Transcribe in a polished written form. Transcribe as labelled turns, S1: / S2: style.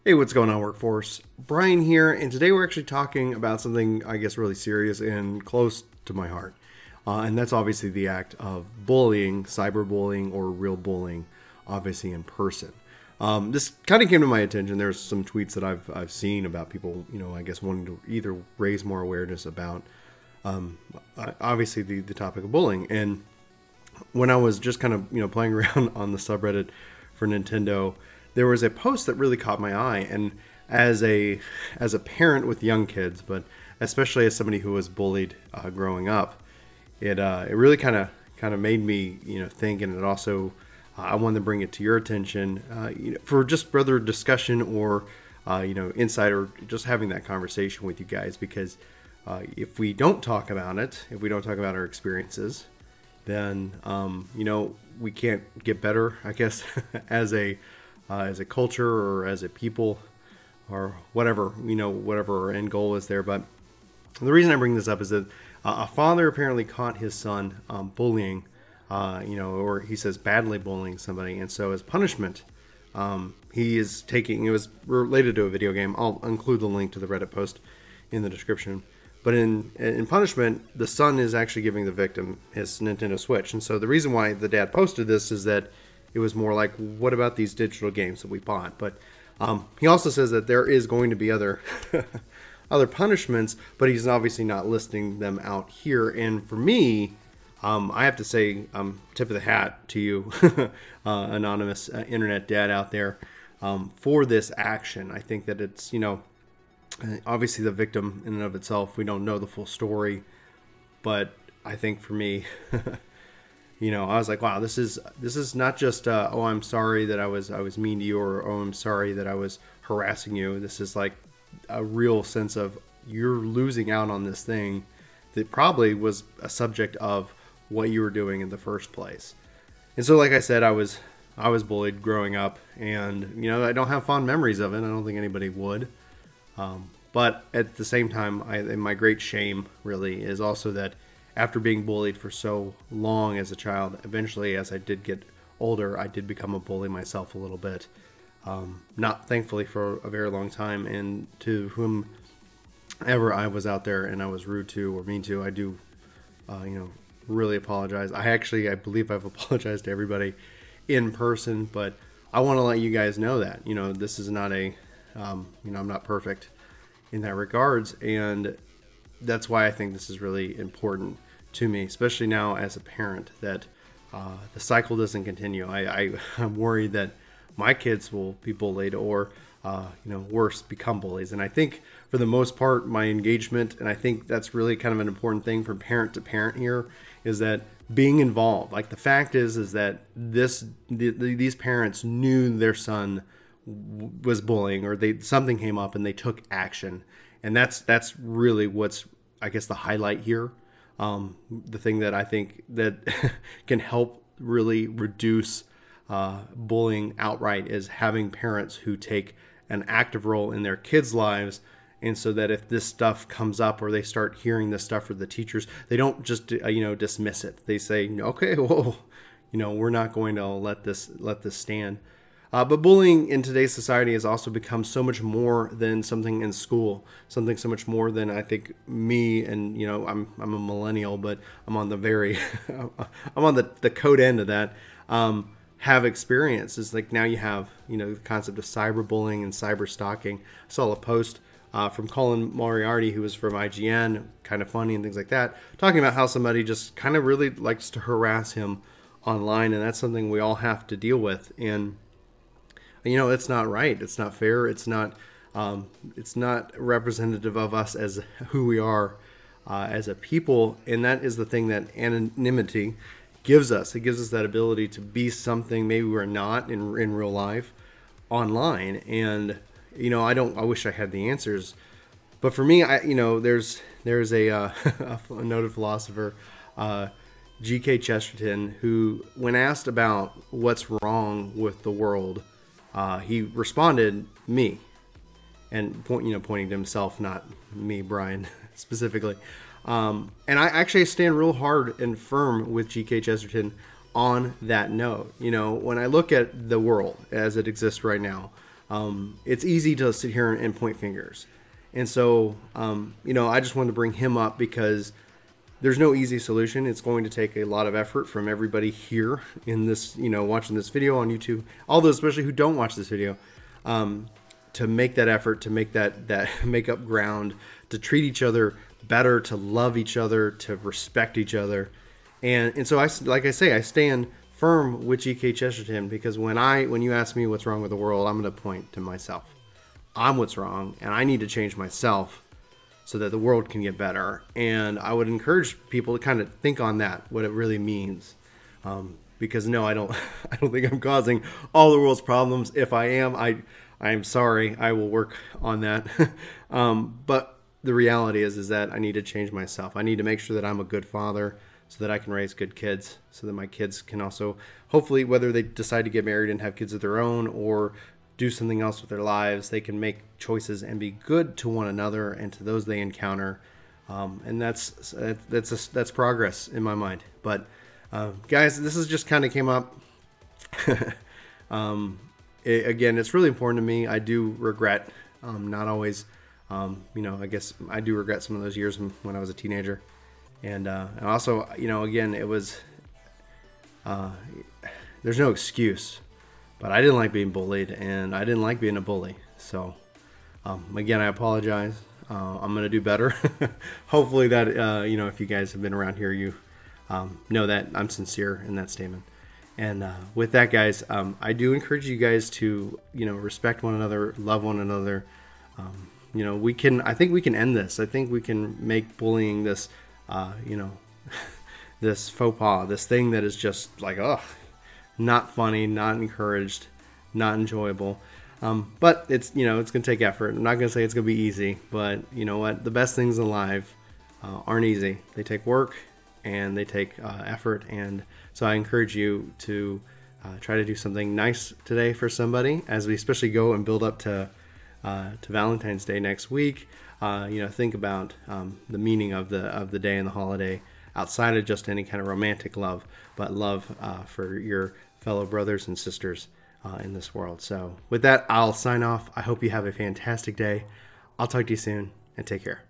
S1: Hey, what's going on, workforce? Brian here, and today we're actually talking about something I guess really serious and close to my heart. And that's obviously the act of bullying, cyberbullying, or real bullying, obviously in person. This kind of came to my attention. There's some tweets that I've seen about people, I guess wanting to either raise more awareness about, obviously the topic of bullying. And when I was just kind of playing around on the subreddit for Nintendo, there was a post that really caught my eye. And as a parent with young kids, but especially as somebody who was bullied growing up, it really kind of made me think, and it also I wanted to bring it to your attention for just further discussion or insight, or just having that conversation with you guys, because if we don't talk about it, if we don't talk about our experiences, then we can't get better, I guess, as a culture or as a people or whatever whatever our end goal is there. But the reason I bring this up is that a father apparently caught his son bullying, or he says badly bullying somebody, and so as punishment, he is taking. It was related to a video game. I'll include the link to the Reddit post in the description. But in punishment, the son is actually giving the victim his Nintendo Switch. And so the reason why the dad posted this is that it was more like, what about these digital games that we bought? But he also says that there is going to be other other punishments, but he's obviously not listing them out here. And for me, I have to say, tip of the hat to you, anonymous internet dad out there, for this action. I think that it's, obviously the victim in and of itself, we don't know the full story, but I think for me, I was like, wow, this is not just oh, I'm sorry that I was mean to you, or oh, I'm sorry that I was harassing you. This is like a real sense of you're losing out on this thing that probably was a subject of what you were doing in the first place. And so, like I said, I was bullied growing up, and I don't have fond memories of it. I don't think anybody would. But at the same time, my great shame really is also that after being bullied for so long as a child, eventually as I did get older, I did become a bully myself a little bit. Not thankfully for a very long time, and to whomever I was out there and I was rude to or mean to, I do, really apologize. I believe I've apologized to everybody in person, but I want to let you guys know that, this is not I'm not perfect in that regards, and that's why I think this is really important to me, especially now as a parent, that the cycle doesn't continue. I'm worried that my kids will be bullied, or worse, become bullies. And I think for the most part, my engagement, and I think that's really kind of an important thing from parent to parent here, is that being involved. Like, the fact is that these parents knew their son was bullying, or something came up and they took action, and that's really what's, I guess, the highlight here. The thing that I think that can help really reduce bullying outright is having parents who take an active role in their kids' lives. And so that if this stuff comes up, or they start hearing this stuff from the teachers, they don't just dismiss it. They say, okay, well, we're not going to let this stand. But bullying in today's society has also become so much more than something in school, something so much more than, I think, me, and I'm a millennial, but I'm on the very I'm on the code end of that, have experienced. Is like, now you have the concept of cyberbullying and cyber stalking. I saw a post from Colin Moriarty, who was from IGN, kind of funny and things like that, talking about how somebody just kind of really likes to harass him online, and that's something we all have to deal with. And it's not right. It's not fair. It's not representative of us as who we are as a people. And that is the thing that anonymity gives us. It gives us that ability to be something maybe we're not in real life online. And I wish I had the answers, but for me, there's a noted philosopher, G.K. Chesterton, who, when asked about what's wrong with the world, he responded, me, and pointing to himself, not me, Brian, specifically. And I actually stand real hard and firm with G.K. Chesterton on that note. When I look at the world as it exists right now, it's easy to sit here and point fingers. And so, I just wanted to bring him up because there's no easy solution. It's going to take a lot of effort from everybody here in this, watching this video on YouTube, all those especially who don't watch this video, to make that effort, to make that make up ground, to treat each other better, to love each other, to respect each other. And so I stand firm with G.K. Chesterton, because when you ask me what's wrong with the world, I'm going to point to myself. I'm what's wrong, and I need to change myself so that the world can get better. And I would encourage people to kind of think on that, what it really means. Because no, I don't think I'm causing all the world's problems. If I am, I am sorry. I will work on that. But the reality is that I need to change myself. I need to make sure that I'm a good father so that I can raise good kids, so that my kids can also, hopefully, whether they decide to get married and have kids of their own or do something else with their lives, they can make choices and be good to one another and to those they encounter. And that's progress in my mind. But guys, this is just kind of came up. Again, it's really important to me. I do regret not always, I guess I do regret some of those years when I was a teenager. And also, again, it was, there's no excuse, but I didn't like being bullied, and I didn't like being a bully. So, again, I apologize. I'm going to do better. Hopefully that, if you guys have been around here, you know that I'm sincere in that statement. And with that, guys, I do encourage you guys to, respect one another, love one another. I think we can end this. I think we can make bullying this, this faux pas, this thing that is just like, not funny, not encouraged, not enjoyable. But it's, it's going to take effort. I'm not going to say it's going to be easy, but you know what? The best things in life aren't easy. They take work and they take effort. And so I encourage you to try to do something nice today for somebody, as we especially go and build up to Valentine's Day next week. Think about the meaning of the day and the holiday outside of just any kind of romantic love, but love for your fellow brothers and sisters in this world. So with that, I'll sign off. I hope you have a fantastic day. I'll talk to you soon, and take care.